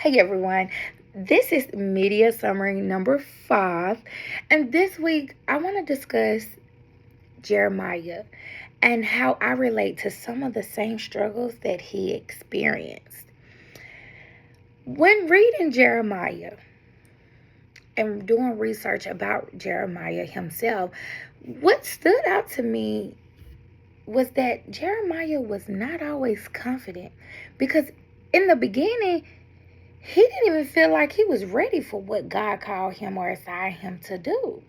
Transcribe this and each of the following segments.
Hey everyone, this is media summary number 5, and this week I want to discuss Jeremiah and how I relate to some of the same struggles that he experienced. When reading Jeremiah and doing research about Jeremiah himself, what stood out to me was that Jeremiah was not always confident because in the beginning, he didn't even feel like he was ready for what God called him or assigned him to do.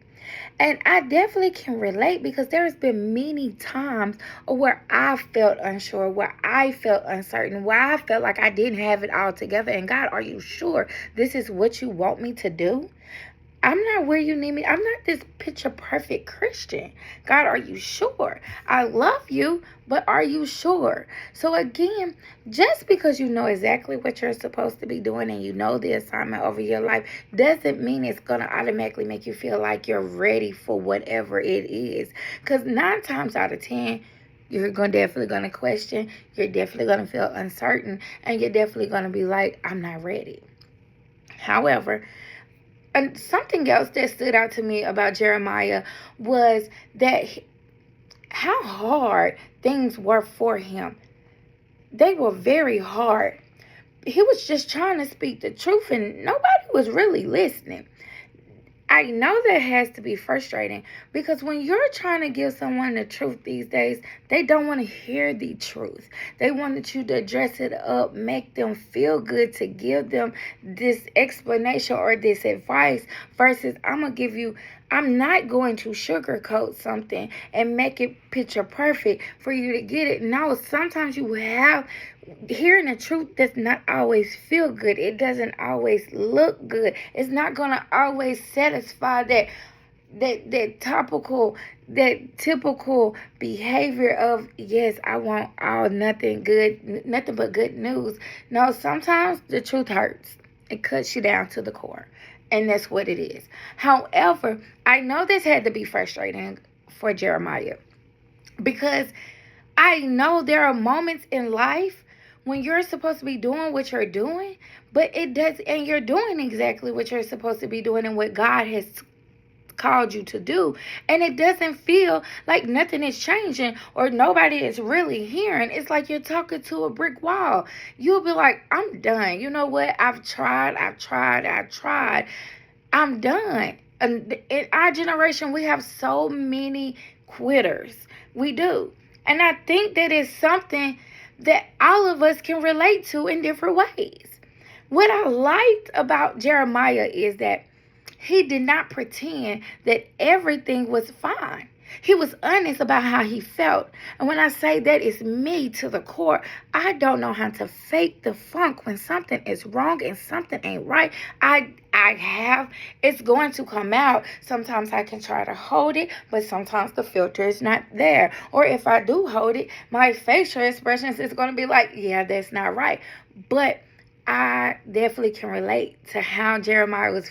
And I definitely can relate because there's been many times where I felt unsure, where I felt uncertain, where I felt like I didn't have it all together. And God, are you sure this is what you want me to do? I'm not where you need me. I'm not this picture perfect Christian. God, are you sure? I love you, but are you sure? So again, just because you know exactly what you're supposed to be doing and you know the assignment over your life doesn't mean it's going to automatically make you feel like you're ready for whatever it is. Because 9 times out of 10, you're definitely going to question. You're definitely going to feel uncertain. And you're definitely going to be like, I'm not ready. However, and something else that stood out to me about Jeremiah was that how hard things were for him. They were very hard. He was just trying to speak the truth and nobody was really listening. I know that has to be frustrating because when you're trying to give someone the truth these days, they don't want to hear the truth. They wanted you to dress it up, make them feel good, to give them this explanation or this advice versus I'm not going to sugarcoat something and make it picture perfect for you to get it. No, sometimes you have hearing the truth does not always feel good. It doesn't always look good. It's not gonna always satisfy that typical behavior of, yes, I want nothing but good news. No, sometimes the truth hurts. It cuts you down to the core. And that's what it is. However, I know this had to be frustrating for Jeremiah because I know there are moments in life when you're supposed to be doing what you're doing, but it does, and you're doing exactly what you're supposed to be doing and what God has called you to do, and it doesn't feel like nothing is changing or nobody is really hearing. It's like you're talking to a brick wall. You'll be like, I'm done. You know what? I've tried. I'm done. And in our generation, we have so many quitters. We do. And I think that is something that all of us can relate to in different ways. What I liked about Jeremiah is that he did not pretend that everything was fine. He was honest about how he felt. And when I say that, it's me to the core. I don't know how to fake the funk when something is wrong and something ain't right. It's going to come out. Sometimes I can try to hold it, but sometimes the filter is not there. Or if I do hold it, my facial expressions is going to be like, yeah, that's not right. But I definitely can relate to how Jeremiah was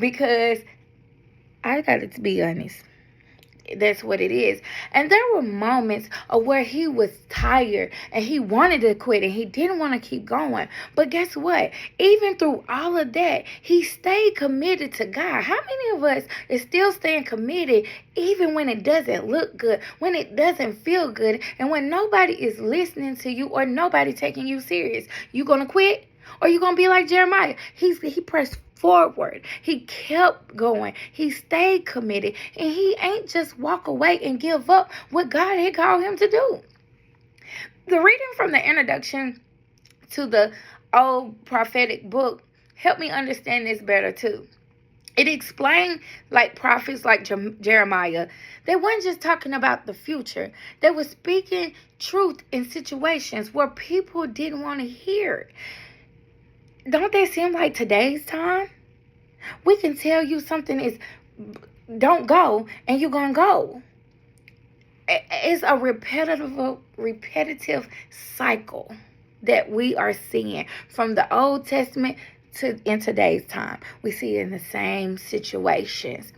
because I got to be honest. That's what it is. And there were moments of where he was tired and he wanted to quit and he didn't want to keep going. But guess what? Even through all of that, he stayed committed to God. How many of us is still staying committed even when it doesn't look good, when it doesn't feel good, and when nobody is listening to you or nobody taking you serious? You gonna quit? Or you gonna be like Jeremiah? He pressed forward. He kept going. He stayed committed. And he ain't just walk away and give up what God had called him to do. The reading from the introduction to the old prophetic book helped me understand this better too. It explained like prophets like Jeremiah. They weren't just talking about the future. They were speaking truth in situations where people didn't want to hear it. Don't they seem like today's time? We can tell you something is don't go and you're going to go. It's a repetitive cycle that we are seeing from the Old Testament to in today's time. We see it in the same situations.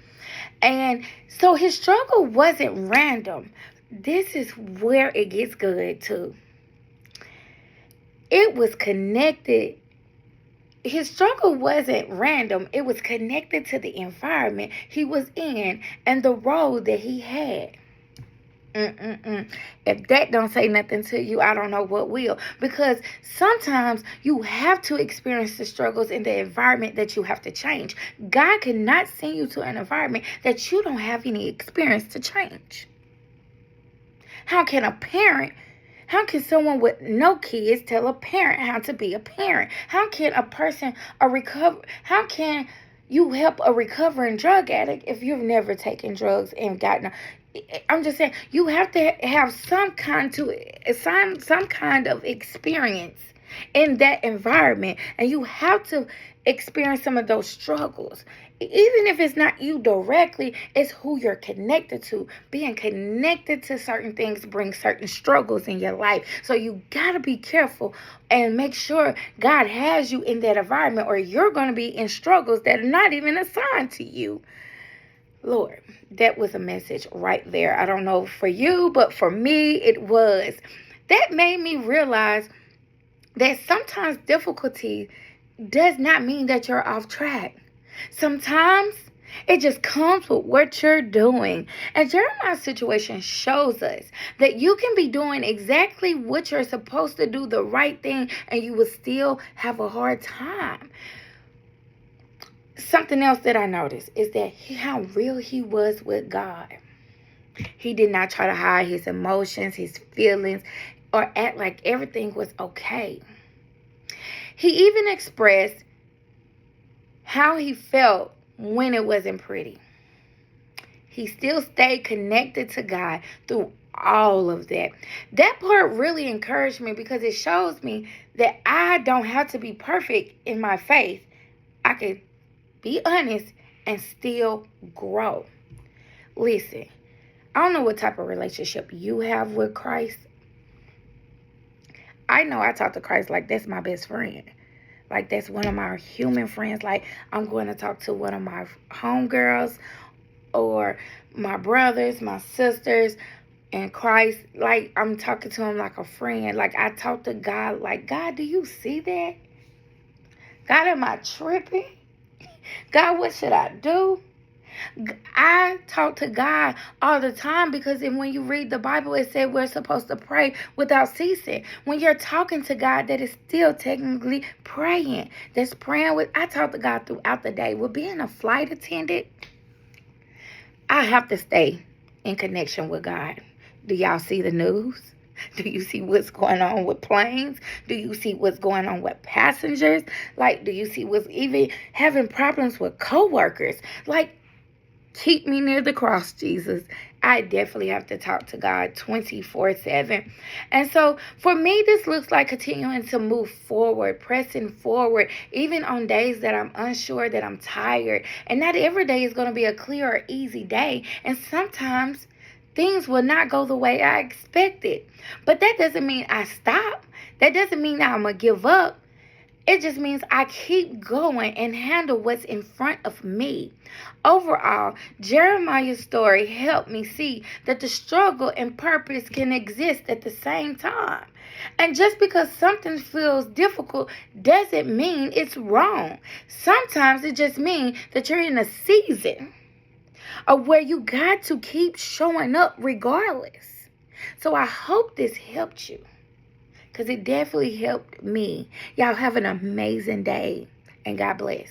And so his struggle wasn't random. This is where it gets good too. It was connected. His struggle wasn't random. It was connected to the environment he was in and the role that he had. If that don't say nothing to you, I don't know what will. Because sometimes you have to experience the struggles in the environment that you have to change. God cannot send you to an environment that you don't have any experience to change. How can someone with no kids tell a parent how to be a parent? How can how can you help a recovering drug addict if you've never taken drugs and gotten I'm just saying, you have to have some kind of experience in that environment, and you have to experience some of those struggles. Even if it's not you directly, it's who you're connected to. Being connected to certain things brings certain struggles in your life. So you got to be careful and make sure God has you in that environment, or you're going to be in struggles that are not even assigned to you. Lord, that was a message right there. I don't know for you, but for me, it was. That made me realize that sometimes difficulty does not mean that you're off track. Sometimes it just comes with what you're doing. And Jeremiah's situation shows us that you can be doing exactly what you're supposed to do, the right thing, and you will still have a hard time. Something else that I noticed is that how real he was with God. He did not try to hide his emotions, his feelings, or act like everything was okay. He even expressed how he felt when it wasn't pretty. He still stayed connected to God through all of that. That part really encouraged me because it shows me that I don't have to be perfect in my faith. I can be honest and still grow. Listen, I don't know what type of relationship you have with Christ. I know I talk to Christ like that's my best friend. Like that's one of my human friends. Like I'm going to talk to one of my homegirls or my brothers, my sisters, and Christ. Like I'm talking to him like a friend. Like I talk to God like, God, do you see that? God, am I tripping? God, what should I do? I talk to God all the time because when you read the Bible, it said we're supposed to pray without ceasing. When you're talking to God, that is still technically praying. That's praying with. I talk to God throughout the day. With being a flight attendant, I have to stay in connection with God. Do y'all see the news? Do you see what's going on with planes? Do you see what's going on with passengers? Like, do you see what's even having problems with coworkers? Like, keep me near the cross, Jesus. I definitely have to talk to God 24/7. And so for me, this looks like continuing to move forward, pressing forward, even on days that I'm unsure, that I'm tired. And not every day is going to be a clear or easy day. And sometimes things will not go the way I expected. But that doesn't mean I stop. That doesn't mean that I'm going to give up. It just means I keep going and handle what's in front of me. Overall, Jeremiah's story helped me see that the struggle and purpose can exist at the same time. And just because something feels difficult doesn't mean it's wrong. Sometimes it just means that you're in a season of where you got to keep showing up regardless. So I hope this helped you, because it definitely helped me. Y'all have an amazing day, and God bless.